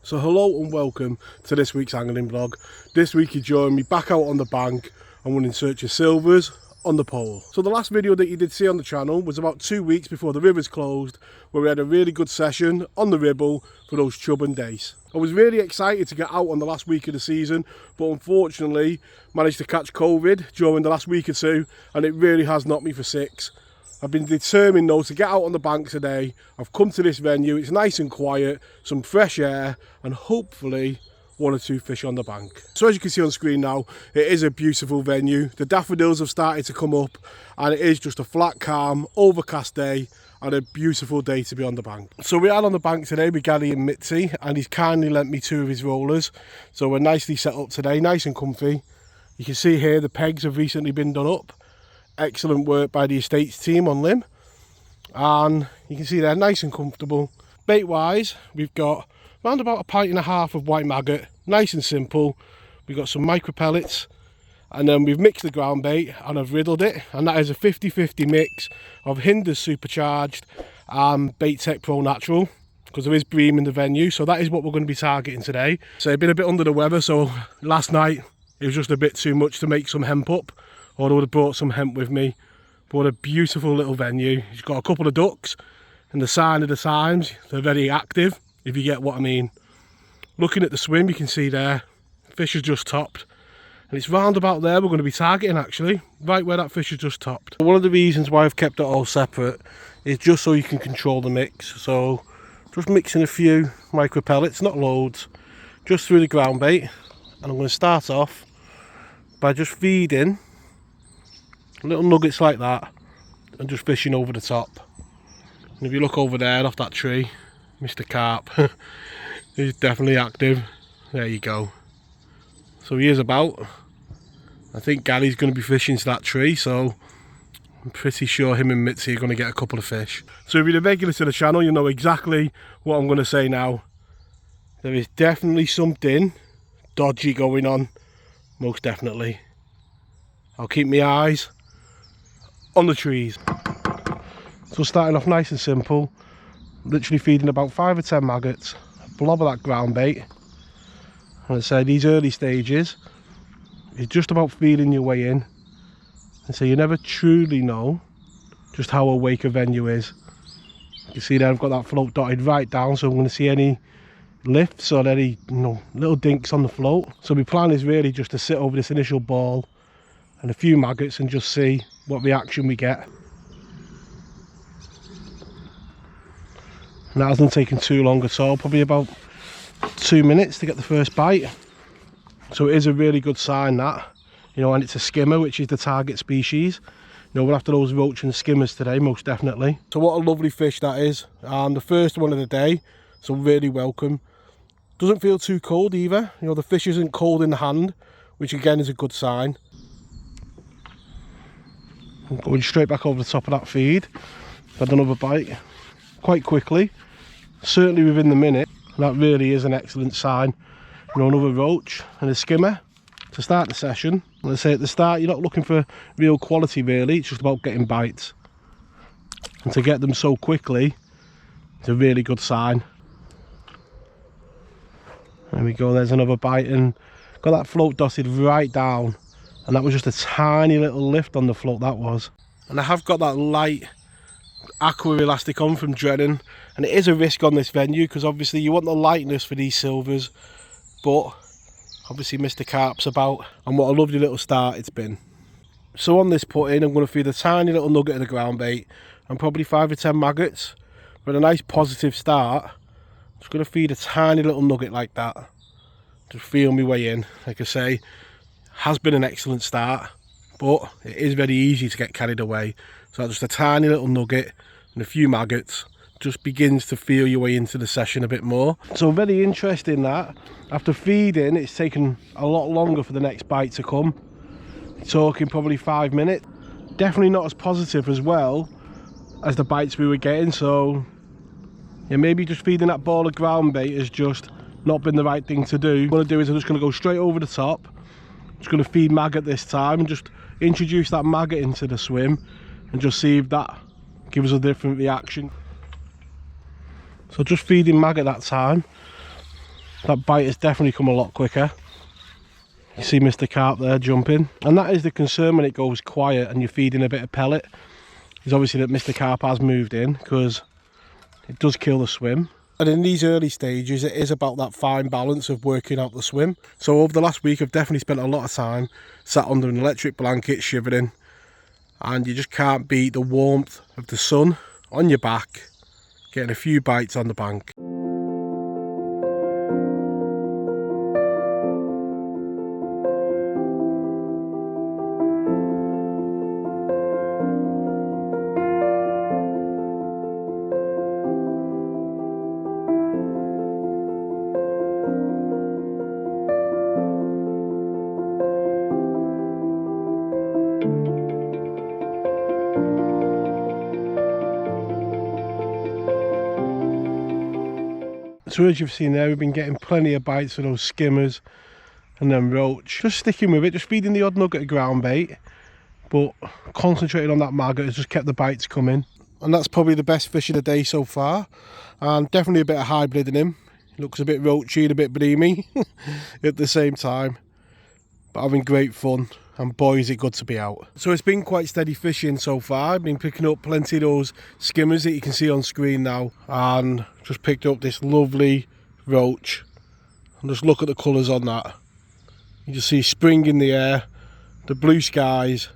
So hello and welcome to this week's angling vlog. This week you join me back out on the bank and we're in search of silvers on the pole. So the last video that you did see on the channel was about 2 weeks before the rivers closed, where we had a really good session on the ribble for those chub and dace. I was really excited to get out on the last week of the season, but unfortunately managed to catch COVID during the last week or two, and it really has knocked me for six. I've been determined though to get out on the bank today. I've come to this venue, it's nice and quiet, some fresh air, and hopefully one or two fish on the bank. So as you can see on screen now, it is a beautiful venue. The daffodils have started to come up and it is just a flat, calm, overcast day and a beautiful day to be on the bank. So we are on the bank today with Gary and Mitzi, and he's kindly lent me two of his rollers. So we're nicely set up today, nice and comfy. You can see here the pegs have recently been done up. Excellent work by the estates team on limb, and you can see they're nice and comfortable. Bait wise, we've got around about 1.5 pints of white maggot, nice and simple. We've got some micro pellets, and then we've mixed the ground bait and I've riddled it, and that is a 50-50 mix of Hinders Supercharged and Bait Tech Pro Natural, because there is bream in the venue, so that is what we're going to be targeting today. So I've been a bit under the weather, so last night it was just a bit too much to make some hemp up, or I would have brought some hemp with me. But what a beautiful little venue. You've got a couple of ducks, and the sign of the times, they're very active, if you get what I mean. Looking at the swim, you can see there, fish has just topped. And it's round about there we're going to be targeting actually, right where that fish has just topped. One of the reasons why I've kept it all separate is just so you can control the mix. So just mixing a few micro pellets, not loads, just through the ground bait. And I'm going to start off by just feeding little nuggets like that and just fishing over the top. And if you look over there off that tree, Mr. Carp, he's definitely active. There you go. So he is about. I think Gary's going to be fishing to that tree, so I'm pretty sure him and Mitzi are going to get a couple of fish. So if you're a regular to the channel, you know exactly what I'm going to say now. There is definitely something dodgy going on, most definitely. I'll keep my eyes on the trees. So starting off nice and simple, literally feeding about 5 or 10 maggots, a blob of that ground bait. And I say these early stages is just about feeling your way in, and so you never truly know just how awake a venue is. You can see there I've got that float dotted right down, so I'm going to see any lifts or any little dinks on the float. So my plan is really just to sit over this initial ball and a few maggots and just see what reaction we get. And that hasn't taken too long at all, probably about 2 minutes to get the first bite. So it is a really good sign that, and it's a skimmer, which is the target species. We're after those roach and skimmers today, most definitely. So what a lovely fish that is, and the first one of the day, so really welcome. Doesn't feel too cold either, the fish isn't cold in the hand, which again is a good sign. I'm going straight back over the top of that feed. Had another bite quite quickly, certainly within the minute. That really is an excellent sign. Another roach and a skimmer to start the session. Let's say at the start you're not looking for real quality really, it's just about getting bites, and to get them so quickly it's a really good sign. There we go, there's another bite, and got that float dotted right down, and that was just a tiny little lift on the float, that was. And I have got that light aqua elastic on from Drennan, and it is a risk on this venue because obviously you want the lightness for these silvers, but obviously Mr. Carp's about, and what a lovely little start it's been. So on this put in, I'm going to feed a tiny little nugget of the ground bait and probably 5 or 10 maggots for a nice positive start. Just going to feed a tiny little nugget like that, just feel my way in. Like I say, has been an excellent start, but it is very easy to get carried away. So just a tiny little nugget and a few maggots just begins to feel your way into the session a bit more. So very interesting that after feeding it's taken a lot longer for the next bite to come. Talking probably 5 minutes. Definitely not as positive as well as the bites we were getting, so yeah, maybe just feeding that ball of ground bait has just not been the right thing to do. What I'm going to do is I'm just going to go straight over the top. Just going to feed maggot this time and just introduce that maggot into the swim and just see if that gives us a different reaction. So just feeding maggot that time. That bite has definitely come a lot quicker. You see Mr. Carp there jumping, and that is the concern when it goes quiet and you're feeding a bit of pellet, is obviously that Mr. Carp has moved in, because it does kill the swim. And in these early stages it is about that fine balance of working out the swim. So over the last week I've definitely spent a lot of time sat under an electric blanket shivering, and you just can't beat the warmth of the sun on your back, getting a few bites on the bank. So as you've seen there, we've been getting plenty of bites of those skimmers and then roach. Just sticking with it, just feeding the odd nugget of ground bait, but concentrating on that maggot has just kept the bites coming. And that's probably the best fish of the day so far, and definitely a bit of hybrid in him. He looks a bit roachy and a bit breamy at the same time, but having great fun, and boy is it good to be out. So it's been quite steady fishing so far. I've been picking up plenty of those skimmers that you can see on screen now, and just picked up this lovely roach. And just look at the colours on that. You just see spring in the air, the blue skies,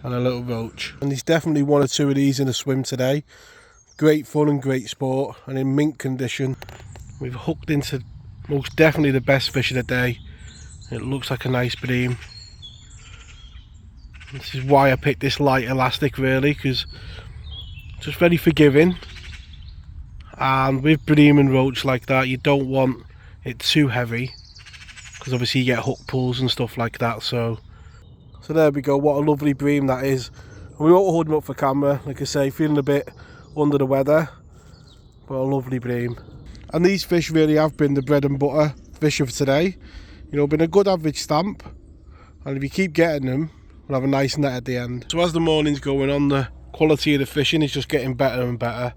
and a little roach. And there's definitely one or two of these in the swim today. Great fun and great sport, and in mint condition. We've hooked into most definitely the best fish of the day. It looks like a nice bream. This is why I picked this light elastic, really, because it's just very forgiving. And with bream and roach like that, you don't want it too heavy, because obviously you get hook pulls and stuff like that. So there we go. What a lovely bream that is. And we won't hold him up for camera, like I say, feeling a bit under the weather, but a lovely bream. And these fish really have been the bread and butter fish of today. You know, been a good average stamp, and if you keep getting them, we'll have a nice net at the end. So as the morning's going on, the quality of the fishing is just getting better and better.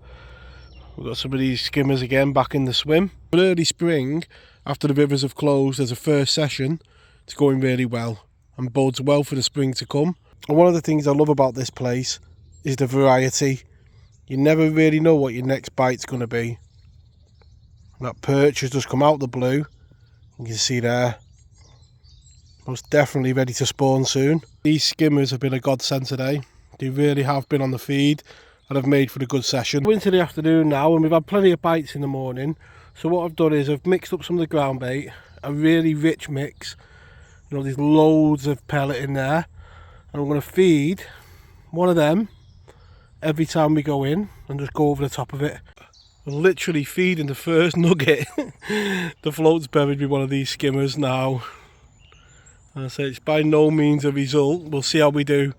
We've got some of these skimmers again back in the swim. But early spring, after the rivers have closed as a first session, it's going really well and bodes well for the spring to come. And one of the things I love about this place is the variety. You never really know what your next bite's going to be. And that perch has just come out the blue. You can see there, most definitely ready to spawn soon. These skimmers have been a godsend today. They really have been on the feed and have made for a good session. We're into the afternoon now, and we've had plenty of bites in the morning. So what I've done is I've mixed up some of the ground bait, a really rich mix. You know, there's loads of pellet in there, and I'm going to feed one of them every time we go in and just go over the top of it. We're literally feeding the first nugget. The float's buried with one of these skimmers now. And I say it's by no means a result. We'll see how we do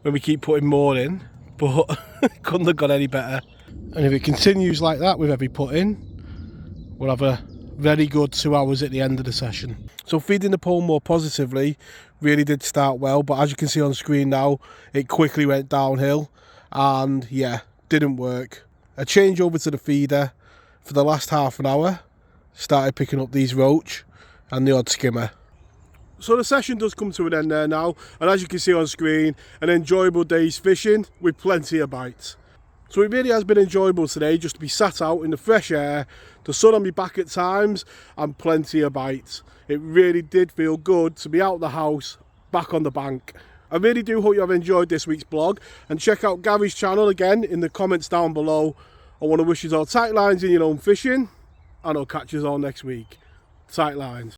when we keep putting more in, but couldn't have got any better. And if it continues like that with every put in, we'll have a very good 2 hours at the end of the session. So feeding the pole more positively really did start well, but as you can see on screen now, it quickly went downhill, and yeah, didn't work. A change over to the feeder for the last half an hour, started picking up these roach and the odd skimmer. So the session does come to an end there now, and as you can see on screen, an enjoyable day's fishing with plenty of bites. So it really has been enjoyable today, just to be sat out in the fresh air, the sun on my back at times, and plenty of bites. It really did feel good to be out of the house, back on the bank. I really do hope you have enjoyed this week's blog, and check out Gary's channel again in the comments down below. I want to wish you all tight lines in your own fishing, and I'll catch you all next week. Tight lines.